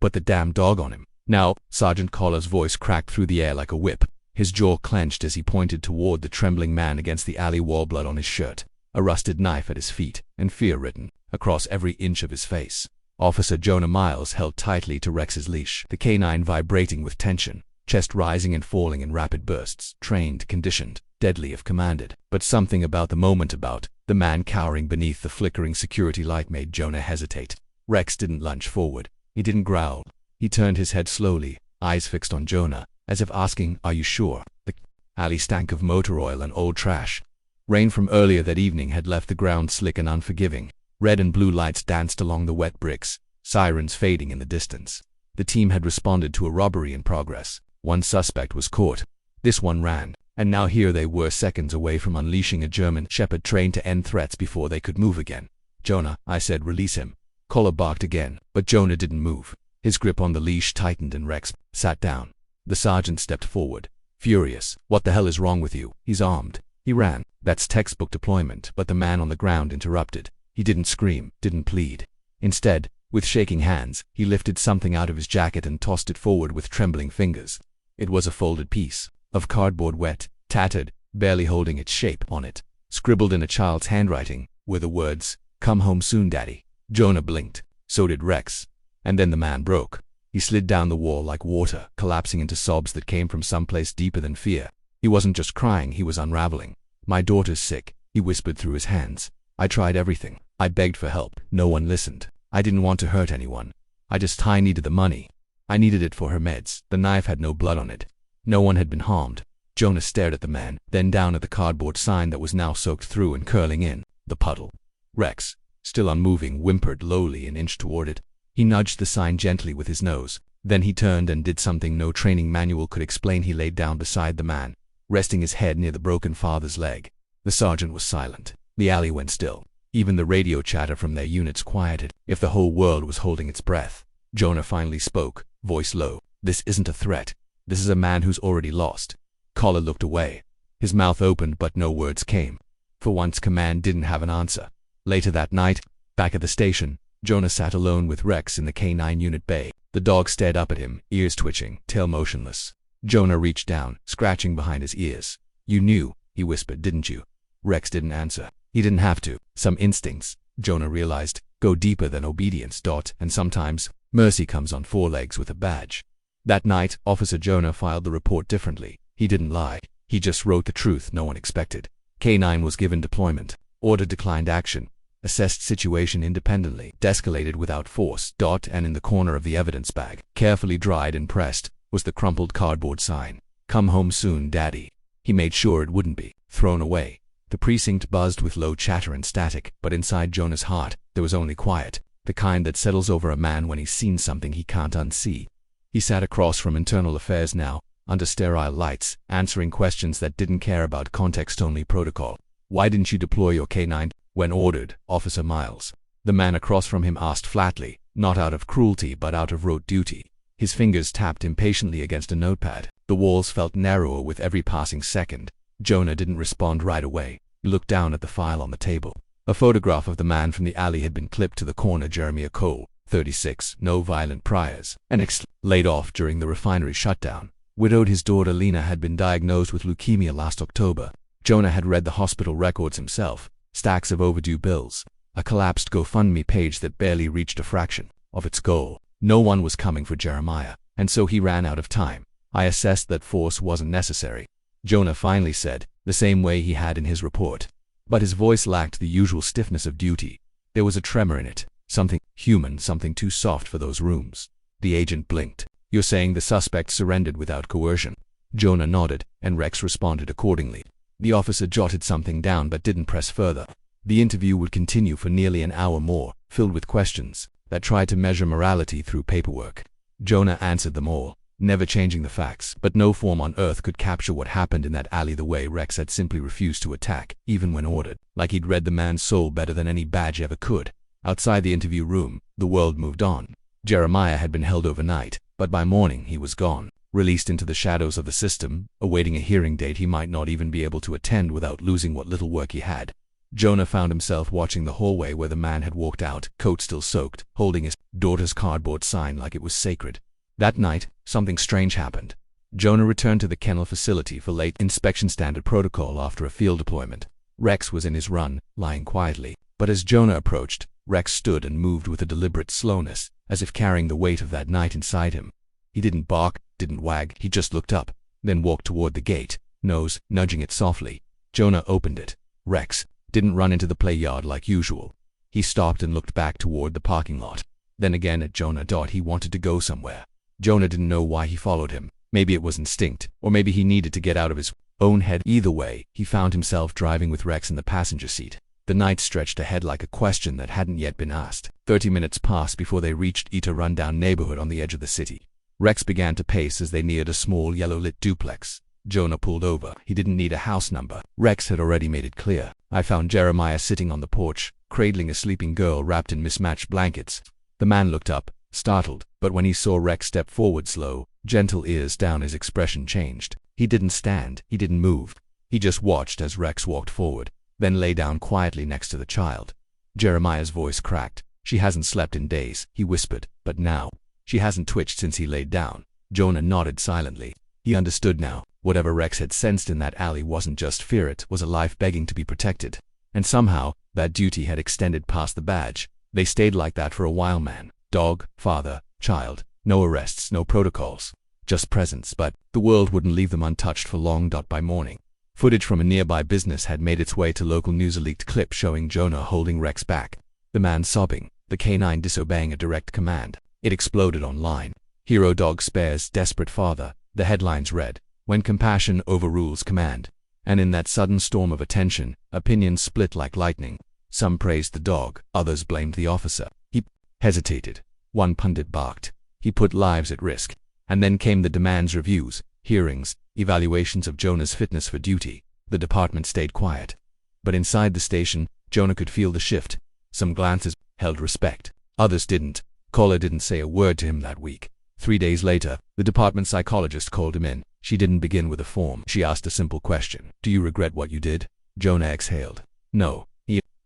Put the damn dog on him. Now, Sergeant Collar's voice cracked through the air like a whip. His jaw clenched as he pointed toward the trembling man against the alley wall, blood on his shirt, a rusted knife at his feet, and fear written across every inch of his face. Officer Jonah Miles held tightly to Rex's leash, the canine vibrating with tension, chest rising and falling in rapid bursts, trained, conditioned, deadly if commanded. But something about the moment, about the man cowering beneath the flickering security light, made Jonah hesitate. Rex didn't lunge forward. He didn't growl. He turned his head slowly, eyes fixed on Jonah, as if asking, "Are you sure?" The alley stank of motor oil and old trash. Rain from earlier that evening had left the ground slick and unforgiving. Red and blue lights danced along the wet bricks, sirens fading in the distance. The team had responded to a robbery in progress. One suspect was caught. This one ran. And now here they were, seconds away from unleashing a German Shepherd trained to end threats before they could move again. "Jonah," I said, "release him." Collar barked again, but Jonah didn't move. His grip on the leash tightened and Rex sat down. The sergeant stepped forward, furious. "What the hell is wrong with you? He's armed." He ran. That's textbook deployment, but the man on the ground interrupted. He didn't scream, didn't plead. Instead, with shaking hands, he lifted something out of his jacket and tossed it forward with trembling fingers. It was a folded piece of cardboard, wet, tattered, barely holding its shape. On it, scribbled in a child's handwriting, were the words, "Come home soon, Daddy." Jonah blinked. So did Rex. And then the man broke. He slid down the wall like water, collapsing into sobs that came from someplace deeper than fear. He wasn't just crying, he was unraveling. "My daughter's sick," he whispered through his hands. "I tried everything. I begged for help. No one listened. I didn't want to hurt anyone. I needed the money. I needed it for her meds." The knife had no blood on it. No one had been harmed. Jonah stared at the man, then down at the cardboard sign that was now soaked through and curling in the puddle. Rex, still unmoving, whimpered lowly and inched toward it. He nudged the sign gently with his nose. Then he turned and did something no training manual could explain. He laid down beside the man, resting his head near the broken father's leg. The sergeant was silent. The alley went still. Even the radio chatter from their units quieted. If the whole world was holding its breath. Jonah finally spoke, voice low. "This isn't a threat. This is a man who's already lost." Collar looked away. His mouth opened, but no words came. For once, command didn't have an answer. Later that night, back at the station, Jonah sat alone with Rex in the K9 unit bay. The dog stared up at him, ears twitching, tail motionless. Jonah reached down, scratching behind his ears. "You knew," he whispered, "didn't you?" Rex didn't answer. He didn't have to. Some instincts, Jonah realized, go deeper than obedience. And sometimes, mercy comes on four legs with a badge. That night, Officer Jonah filed the report differently. He didn't lie. He just wrote the truth no one expected. K9 was given deployment. Order declined action. Assessed situation independently. Escalated without force. And in the corner of the evidence bag, carefully dried and pressed, was the crumpled cardboard sign. "Come home soon, Daddy." He made sure it wouldn't be thrown away. The precinct buzzed with low chatter and static, but inside Jonah's heart, there was only quiet, the kind that settles over a man when he's seen something he can't unsee. He sat across from internal affairs now, under sterile lights, answering questions that didn't care about context, only protocol. "Why didn't you deploy your K9 when ordered, Officer Miles?" The man across from him asked flatly, not out of cruelty but out of rote duty. His fingers tapped impatiently against a notepad. The walls felt narrower with every passing second. Jonah didn't respond right away. He looked down at the file on the table. A photograph of the man from the alley had been clipped to the corner. Jeremiah Cole, 36, no violent priors, and laid off during the refinery shutdown. Widowed, his daughter Lena had been diagnosed with leukemia last October. Jonah had read the hospital records himself, stacks of overdue bills, a collapsed GoFundMe page that barely reached a fraction of its goal. No one was coming for Jeremiah, and so he ran out of time. I assessed that force wasn't necessary. Jonah finally said, the same way he had in his report. But his voice lacked the usual stiffness of duty. There was a tremor in it, something human, something too soft for those rooms. The agent blinked. "You're saying the suspect surrendered without coercion?" Jonah nodded, and Rex responded accordingly. The officer jotted something down but didn't press further. The interview would continue for nearly an hour more, filled with questions that tried to measure morality through paperwork. Jonah answered them all, never changing the facts, but no form on earth could capture what happened in that alley the way Rex had simply refused to attack, even when ordered, like he'd read the man's soul better than any badge ever could. Outside the interview room, the world moved on. Jeremiah had been held overnight, but by morning he was gone, released into the shadows of the system, awaiting a hearing date he might not even be able to attend without losing what little work he had. Jonah found himself watching the hallway where the man had walked out, coat still soaked, holding his daughter's cardboard sign like it was sacred. That night, something strange happened. Jonah returned to the kennel facility for late inspection standard protocol after a field deployment. Rex was in his run, lying quietly. But as Jonah approached, Rex stood and moved with a deliberate slowness, as if carrying the weight of that night inside him. He didn't bark, didn't wag, he just looked up, then walked toward the gate, nose nudging it softly. Jonah opened it. Rex didn't run into the play yard like usual. He stopped and looked back toward the parking lot. Then again at Jonah. He wanted to go somewhere. Jonah didn't know why he followed him. Maybe it was instinct, or maybe he needed to get out of his own head. Either way, he found himself driving with Rex in the passenger seat. The night stretched ahead like a question that hadn't yet been asked. 30 minutes passed before they reached a rundown neighborhood on the edge of the city. Rex began to pace as they neared a small yellow-lit duplex. Jonah pulled over. He didn't need a house number. Rex had already made it clear. I found Jeremiah sitting on the porch, cradling a sleeping girl wrapped in mismatched blankets. The man looked up, startled, but when he saw Rex step forward slow, gentle ears down, his expression changed. He didn't stand, he didn't move. He just watched as Rex walked forward, then lay down quietly next to the child. Jeremiah's voice cracked. She hasn't slept in days, he whispered, but now, she hasn't twitched since he laid down. Jonah nodded silently. He understood now. Whatever Rex had sensed in that alley wasn't just fear, it was a life begging to be protected. And somehow, that duty had extended past the badge. They stayed like that for a while, man. Dog, father, child. No arrests, no protocols. Just presence, but the world wouldn't leave them untouched for long. By morning, footage from a nearby business had made its way to local news. A leaked clip showing Jonah holding Rex back. The man sobbing, the canine disobeying a direct command. It exploded online. Hero dog spares desperate father. The headlines read, "When compassion overrules command." And in that sudden storm of attention, opinions split like lightning. Some praised the dog, others blamed the officer. He hesitated. One pundit barked, "He put lives at risk." And then came the demands, reviews, hearings, evaluations of Jonah's fitness for duty. The department stayed quiet. But inside the station, Jonah could feel the shift. Some glances held respect. Others didn't. Caller didn't say a word to him that week. 3 days later, the department psychologist called him in. She didn't begin with a form. She asked a simple question. "Do you regret what you did?" Jonah exhaled. "No,"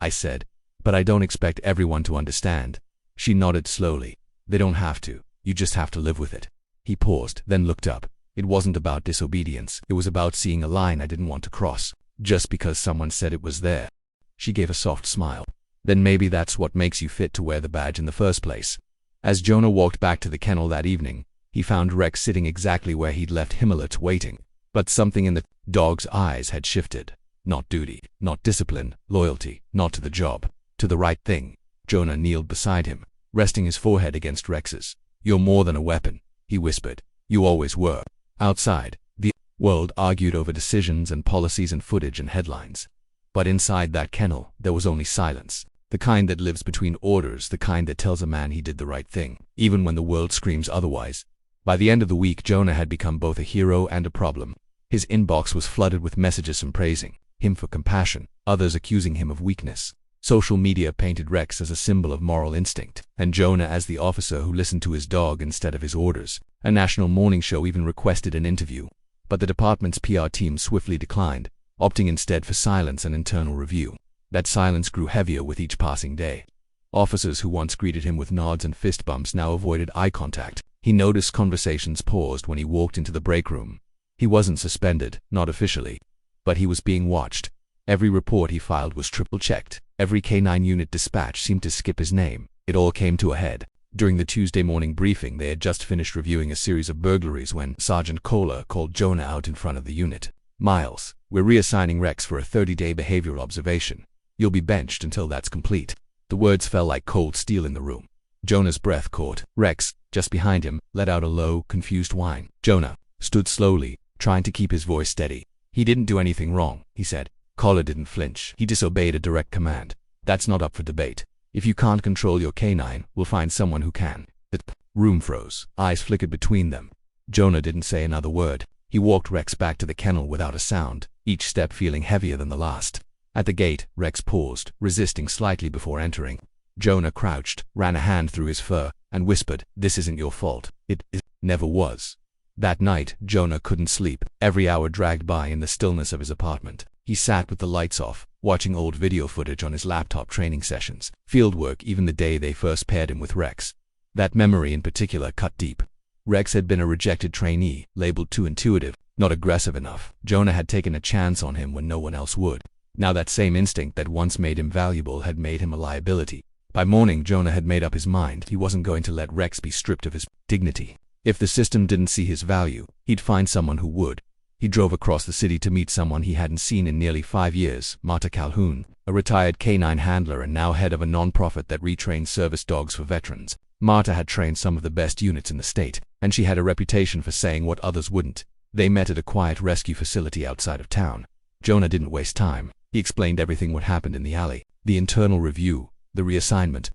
I said, "but I don't expect everyone to understand." She nodded slowly. "They don't have to. You just have to live with it." He paused, then looked up. It wasn't about disobedience. It was about seeing a line I didn't want to cross, just because someone said it was there. She gave a soft smile. "Then maybe that's what makes you fit to wear the badge in the first place." As Jonah walked back to the kennel that evening, he found Rex sitting exactly where he'd left Himmler, waiting. But something in the dog's eyes had shifted. Not duty, not discipline, loyalty, not to the job, to the right thing. Jonah kneeled beside him, resting his forehead against Rex's. "You're more than a weapon," he whispered. "You always were." Outside, the world argued over decisions and policies and footage and headlines. But inside that kennel, there was only silence. The kind that lives between orders, the kind that tells a man he did the right thing, even when the world screams otherwise. By the end of the week, Jonah had become both a hero and a problem. His inbox was flooded with messages, some praising him for compassion, others accusing him of weakness. Social media painted Rex as a symbol of moral instinct, and Jonah as the officer who listened to his dog instead of his orders. A national morning show even requested an interview, but the department's PR team swiftly declined, opting instead for silence and internal review. That silence grew heavier with each passing day. Officers who once greeted him with nods and fist bumps now avoided eye contact. He noticed conversations paused when he walked into the break room. He wasn't suspended, not officially, but he was being watched. Every report he filed was triple-checked. Every K9 unit dispatch seemed to skip his name. It all came to a head. During the Tuesday morning briefing, they had just finished reviewing a series of burglaries when Sergeant Kohler called Jonah out in front of the unit. "Miles, we're reassigning Rex for a 30-day behavioral observation. You'll be benched until that's complete." The words fell like cold steel in the room. Jonah's breath caught. Rex, just behind him, let out a low, confused whine. Jonah stood slowly, trying to keep his voice steady. "He didn't do anything wrong," he said. Collar didn't flinch. "He disobeyed a direct command. That's not up for debate. If you can't control your canine, we'll find someone who can." The room froze. Eyes flickered between them. Jonah didn't say another word. He walked Rex back to the kennel without a sound, each step feeling heavier than the last. At the gate, Rex paused, resisting slightly before entering. Jonah crouched, ran a hand through his fur, and whispered, "This isn't your fault. It never was." That night, Jonah couldn't sleep. Every hour dragged by in the stillness of his apartment. He sat with the lights off, watching old video footage on his laptop training sessions, fieldwork even the day they first paired him with Rex. That memory in particular cut deep. Rex had been a rejected trainee, labeled too intuitive, not aggressive enough. Jonah had taken a chance on him when no one else would. Now that same instinct that once made him valuable had made him a liability. By morning, Jonah had made up his mind he wasn't going to let Rex be stripped of his dignity. If the system didn't see his value, he'd find someone who would. He drove across the city to meet someone he hadn't seen in nearly 5 years, Marta Calhoun, a retired canine handler and now head of a non-profit that retrains service dogs for veterans. Marta had trained some of the best units in the state, and she had a reputation for saying what others wouldn't. They met at a quiet rescue facility outside of town. Jonah didn't waste time. He explained everything what happened in the alley, the internal review, the reassignment.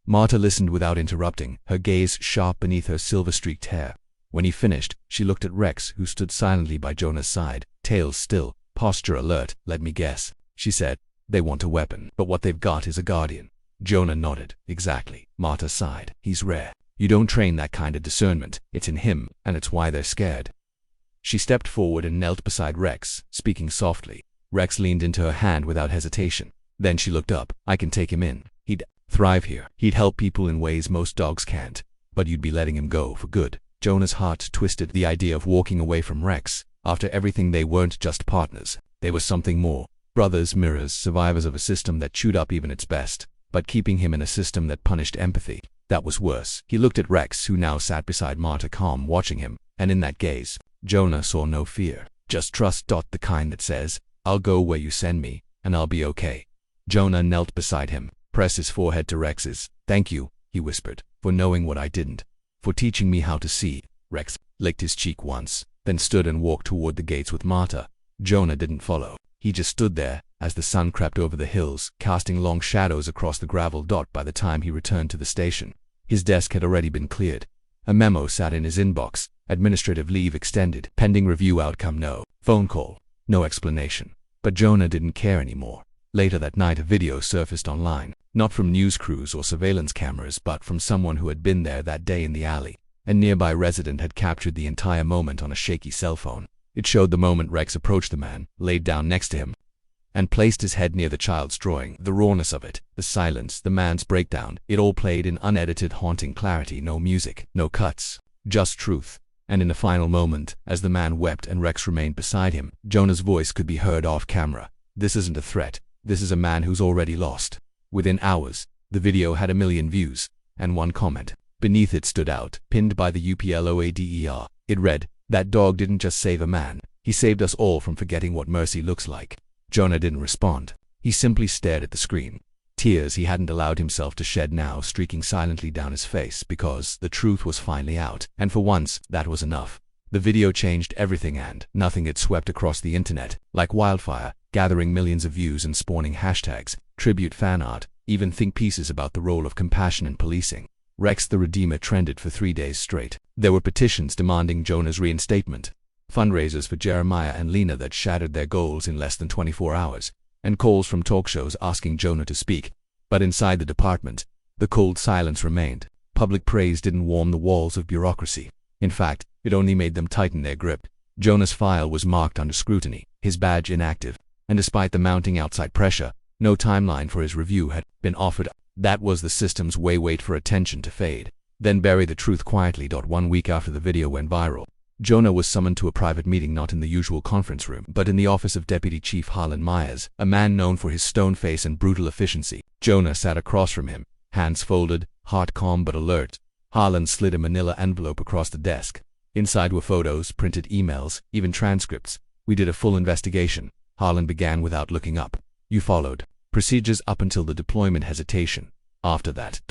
Marta listened without interrupting, her gaze sharp beneath her silver-streaked hair. When he finished, she looked at Rex, who stood silently by Jonah's side, tail still, posture alert. "Let me guess," she said. "They want a weapon, but what they've got is a guardian." Jonah nodded. "Exactly." Marta sighed. "He's rare. You don't train that kind of discernment. It's in him, and it's why they're scared." She stepped forward and knelt beside Rex, speaking softly. Rex leaned into her hand without hesitation. Then she looked up. "I can take him in. He'd thrive here. He'd help people in ways most dogs can't. But you'd be letting him go for good." Jonah's heart twisted. The idea of walking away from Rex. After everything, they weren't just partners. They were something more. Brothers, mirrors, survivors of a system that chewed up even its best. But keeping him in a system that punished empathy, that was worse. He looked at Rex, who now sat beside Marta, calm, watching him. And in that gaze, Jonah saw no fear. Just trust. The kind that says, "I'll go where you send me, and I'll be okay." Jonah knelt beside him, pressed his forehead to Rex's. "Thank you," he whispered, "for knowing what I didn't. For teaching me how to see." Rex licked his cheek once, then stood and walked toward the gates with Marta. Jonah didn't follow. He just stood there, as the sun crept over the hills, casting long shadows across the gravel. By the time he returned to the station, his desk had already been cleared. A memo sat in his inbox. Administrative leave extended. Pending review outcome no. Phone call. No explanation. But Jonah didn't care anymore. Later that night, a video surfaced online. Not from news crews or surveillance cameras, but from someone who had been there that day in the alley. A nearby resident had captured the entire moment on a shaky cell phone. It showed the moment Rex approached the man, laid down next to him, and placed his head near the child's drawing. The rawness of it, the silence, the man's breakdown, it all played in unedited, haunting clarity. No music, no cuts, just truth. And in the final moment, as the man wept and Rex remained beside him, Jonah's voice could be heard off camera. "This isn't a threat. This is a man who's already lost." Within hours, the video had 1 million views, and one comment beneath it stood out, pinned by the UPLOADER. It read, "That dog didn't just save a man. He saved us all from forgetting what mercy looks like." Jonah didn't respond. He simply stared at the screen. Tears he hadn't allowed himself to shed now streaking silently down his face, because the truth was finally out. And for once, that was enough. The video changed everything, and nothing had swept across the internet like wildfire, gathering millions of views and spawning hashtags, tribute fan art, even think pieces about the role of compassion in policing. Rex the Redeemer trended for 3 days straight. There were petitions demanding Jonah's reinstatement, fundraisers for Jeremiah and Lena that shattered their goals in less than 24 hours, and calls from talk shows asking Jonah to speak. But inside the department, the cold silence remained. Public praise didn't warm the walls of bureaucracy. In fact, it only made them tighten their grip. Jonah's file was marked under scrutiny, his badge inactive, and despite the mounting outside pressure, no timeline for his review had been offered. That was the system's way. Wait for attention to fade, then bury the truth quietly. 1 week after the video went viral, Jonah was summoned to a private meeting, not in the usual conference room, but in the office of Deputy Chief Harlan Myers, a man known for his stone face and brutal efficiency. Jonah sat across from him, hands folded, heart calm but alert. Harlan slid a manila envelope across the desk. Inside were photos, printed emails, even transcripts. "We did a full investigation," Harlan began without looking up. "You followed procedures up until the deployment hesitation. After that,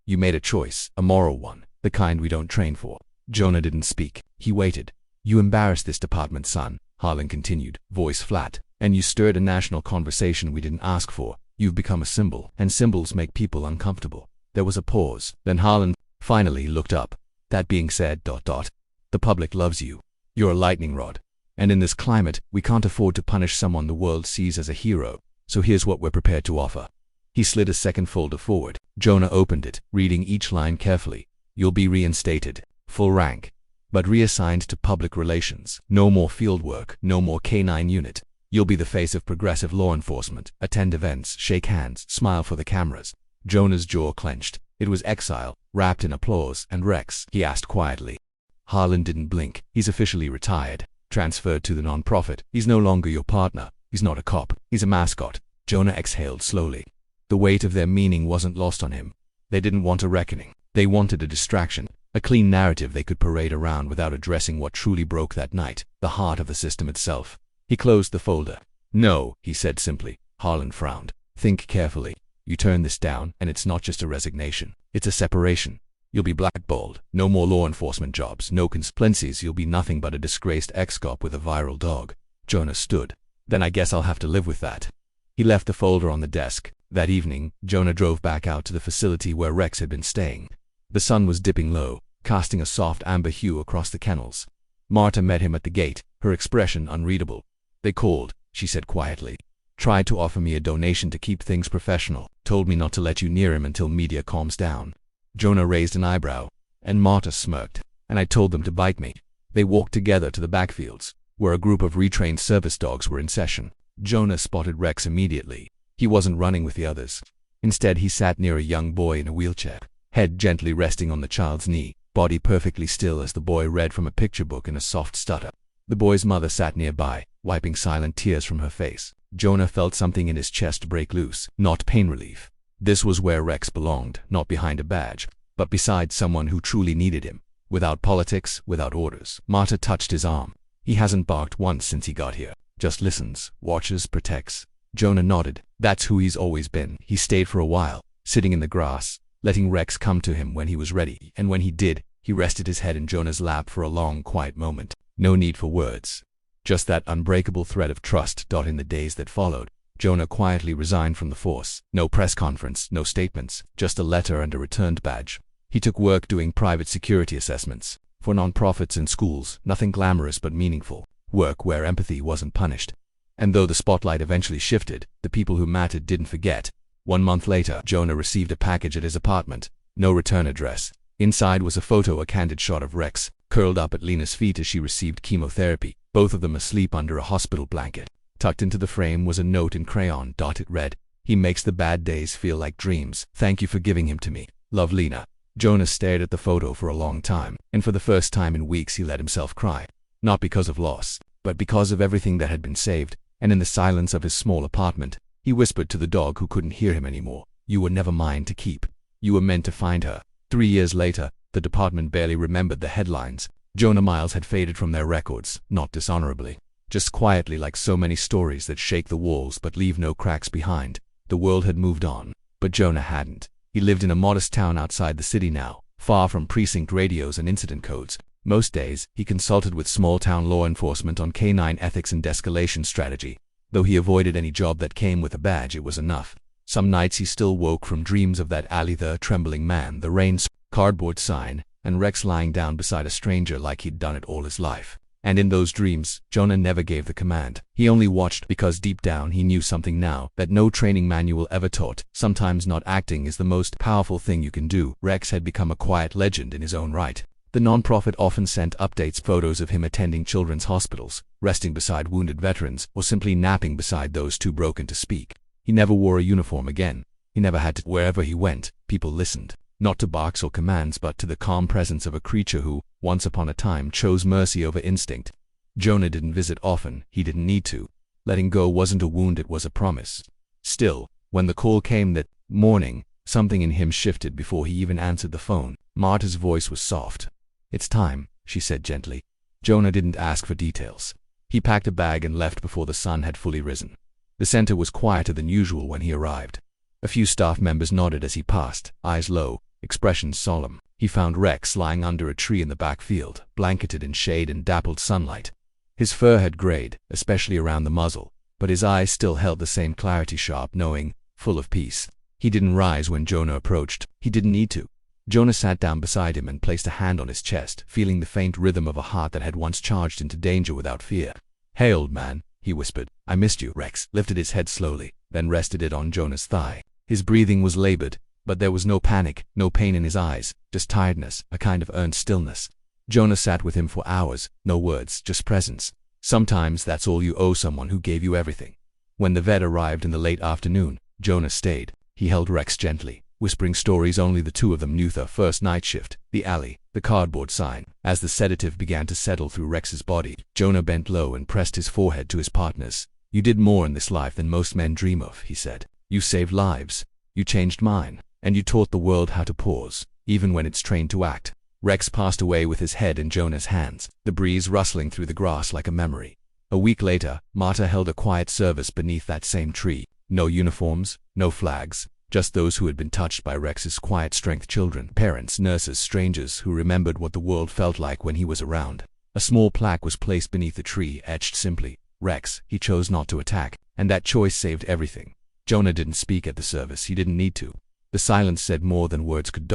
you made a choice, a moral one, the kind we don't train for." Jonah didn't speak. He waited. "You embarrassed this department, son," Harlan continued, voice flat, "and you stirred a national conversation we didn't ask for. You've become a symbol, and symbols make people uncomfortable." There was a pause. Then Harlan finally looked up. "That being said, the public loves you. You're a lightning rod. And in this climate, we can't afford to punish someone the world sees as a hero. So here's what we're prepared to offer." He slid a second folder forward. Jonah opened it, reading each line carefully. "You'll be reinstated. Full rank. but reassigned to public relations. No more field work, no more K9 unit. You'll be the face of progressive law enforcement, attend events, shake hands, smile for the cameras. Jonah's jaw clenched. It was exile, wrapped in applause, and Rex, he asked quietly. Harlan didn't blink. He's officially retired, transferred to the non-profit. He's no longer your partner. He's not a cop. He's a mascot. Jonah exhaled slowly. The weight of their meaning wasn't lost on him. They didn't want a reckoning. They wanted a distraction, a clean narrative they could parade around without addressing what truly broke that night, the heart of the system itself. He closed the folder. No, he said simply. Harlan frowned. Think carefully. You turn this down, and it's not just a resignation. It's a separation. You'll be blackballed. No more law enforcement jobs, no consequences. You'll be nothing but a disgraced ex-cop with a viral dog. Jonah stood. Then I guess I'll have to live with that. He left the folder on the desk. That evening, Jonah drove back out to the facility where Rex had been staying. The sun was dipping low, casting a soft amber hue across the kennels. Marta met him at the gate, her expression unreadable. They called, she said quietly. Tried to offer me a donation to keep things professional. Told me not to let you near him until media calms down. Jonah raised an eyebrow, and Marta smirked. And I told them to bite me. They walked together to the backfields, where a group of retrained service dogs were in session. Jonah spotted Rex immediately. He wasn't running with the others. Instead, he sat near a young boy in a wheelchair, head gently resting on the child's knee, body perfectly still as the boy read from a picture book in a soft stutter. The boy's mother sat nearby, wiping silent tears from her face. Jonah felt something in his chest break loose, not pain relief. This was where Rex belonged, not behind a badge, but beside someone who truly needed him. Without politics, without orders. Marta touched his arm. He hasn't barked once since he got here. Just listens, watches, protects. Jonah nodded. That's who he's always been. He stayed for a while, sitting in the grass, letting Rex come to him when he was ready. And when he did, he rested his head in Jonah's lap for a long, quiet moment. No need for words. Just that unbreakable thread of trust dotting the days that followed. Jonah quietly resigned from the force. No press conference, no statements, just a letter and a returned badge. He took work doing private security assessments. For nonprofits and schools, nothing glamorous but meaningful. Work where empathy wasn't punished. And though the spotlight eventually shifted, the people who mattered didn't forget. 1 month later, Jonah received a package at his apartment. No return address. Inside was a candid shot of Rex, curled up at Lena's feet as she received chemotherapy, both of them asleep under a hospital blanket. Tucked into the frame was a note in crayon. It read, "He makes the bad days feel like dreams. Thank you for giving him to me. Love, Lena." Jonah stared at the photo for a long time, and for the first time in weeks he let himself cry. Not because of loss, but because of everything that had been saved. And in the silence of his small apartment, he whispered to the dog who couldn't hear him anymore, "You were never mine to keep. You were meant to find her." 3 years later, the department barely remembered the headlines. Jonah Miles had faded from their records, not dishonorably, just quietly, like so many stories that shake the walls but leave no cracks behind. The world had moved on, but Jonah hadn't. He lived in a modest town outside the city now, far from precinct radios and incident codes. Most days, he consulted with small-town law enforcement on K9 ethics and de-escalation strategy. Though he avoided any job that came with a badge, it was enough. Some nights he still woke from dreams of that alley, the trembling man, the rain, cardboard sign, and Rex lying down beside a stranger like he'd done it all his life. And in those dreams, Jonah never gave the command. He only watched because deep down he knew something now that no training manual ever taught. Sometimes not acting is the most powerful thing you can do. Rex had become a quiet legend in his own right. The nonprofit often sent updates, photos of him attending children's hospitals, resting beside wounded veterans, or simply napping beside those too broken to speak. He never wore a uniform again. He never had to. Wherever he went, people listened. Not to barks or commands, but to the calm presence of a creature who, once upon a time, chose mercy over instinct. Jonah didn't visit often. He didn't need to. Letting go wasn't a wound, it was a promise. Still, when the call came that morning, something in him shifted before he even answered the phone. Marta's voice was soft. "It's time," she said gently. Jonah didn't ask for details. He packed a bag and left before the sun had fully risen. The center was quieter than usual when he arrived. A few staff members nodded as he passed, eyes low, expressions solemn. He found Rex lying under a tree in the backfield, blanketed in shade and dappled sunlight. His fur had grayed, especially around the muzzle, but his eyes still held the same clarity, sharp, knowing, full of peace. He didn't rise when Jonah approached. He didn't need to. Jonah sat down beside him and placed a hand on his chest, feeling the faint rhythm of a heart that had once charged into danger without fear. "Hey, old man," he whispered. "I missed you." Rex lifted his head slowly, then rested it on Jonah's thigh. His breathing was labored, but there was no panic, no pain in his eyes, just tiredness, a kind of earned stillness. Jonah sat with him for hours, no words, just presence. Sometimes that's all you owe someone who gave you everything. When the vet arrived in the late afternoon, Jonah stayed. He held Rex gently, whispering stories only the two of them knew: the first night shift, the alley, the cardboard sign. As the sedative began to settle through Rex's body, Jonah bent low and pressed his forehead to his partner's. "You did more in this life than most men dream of," he said. "You saved lives. You changed mine. And you taught the world how to pause, even when it's trained to act." Rex passed away with his head in Jonah's hands, the breeze rustling through the grass like a memory. A week later, Marta held a quiet service beneath that same tree. No uniforms, no flags, just those who had been touched by Rex's quiet strength: children, parents, nurses, strangers who remembered what the world felt like when he was around. A small plaque was placed beneath the tree, etched simply, "Rex, he chose not to attack," and that choice saved everything. Jonah didn't speak at the service. He didn't need to. The silence said more than words could.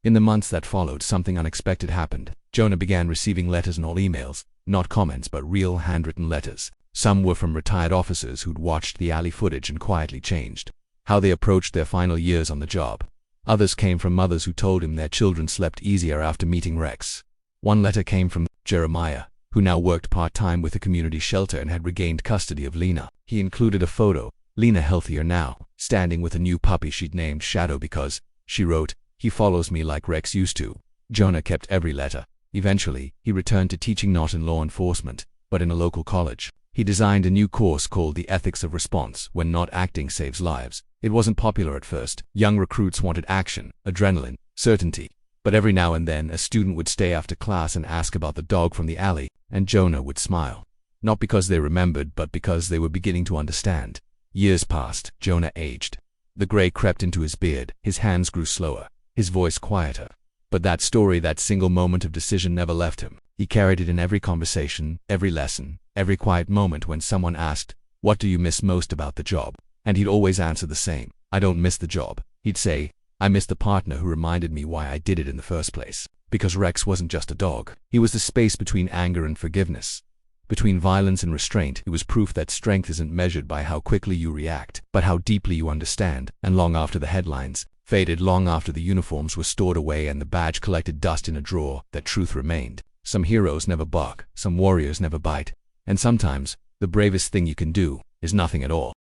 In the months that followed, something unexpected happened. Jonah began receiving letters and all emails, not comments but real handwritten letters. Some were from retired officers who'd watched the alley footage and quietly changed how they approached their final years on the job. Others came from mothers who told him their children slept easier after meeting Rex. One letter came from Jeremiah, who now worked part-time with a community shelter and had regained custody of Lena. He included a photo, Lena healthier now, standing with a new puppy she'd named Shadow because, she wrote, "He follows me like Rex used to." Jonah kept every letter. Eventually, he returned to teaching, not in law enforcement, but in a local college. He designed a new course called The Ethics of Response: When Not Acting Saves Lives. It wasn't popular at first. Young recruits wanted action, adrenaline, certainty. But every now and then, a student would stay after class and ask about the dog from the alley, and Jonah would smile. Not because they remembered, but because they were beginning to understand. Years passed. Jonah aged. The gray crept into his beard, his hands grew slower, his voice quieter. But that story, that single moment of decision, never left him. He carried it in every conversation, every lesson, every quiet moment when someone asked, "What do you miss most about the job?" And he'd always answer the same: "I don't miss the job." He'd say, "I miss the partner who reminded me why I did it in the first place." Because Rex wasn't just a dog. He was the space between anger and forgiveness, between violence and restraint. It was proof that strength isn't measured by how quickly you react, but how deeply you understand. And long after the headlines faded, long after the uniforms were stored away and the badge collected dust in a drawer, that truth remained. Some heroes never bark, some warriors never bite, and sometimes, the bravest thing you can do is nothing at all.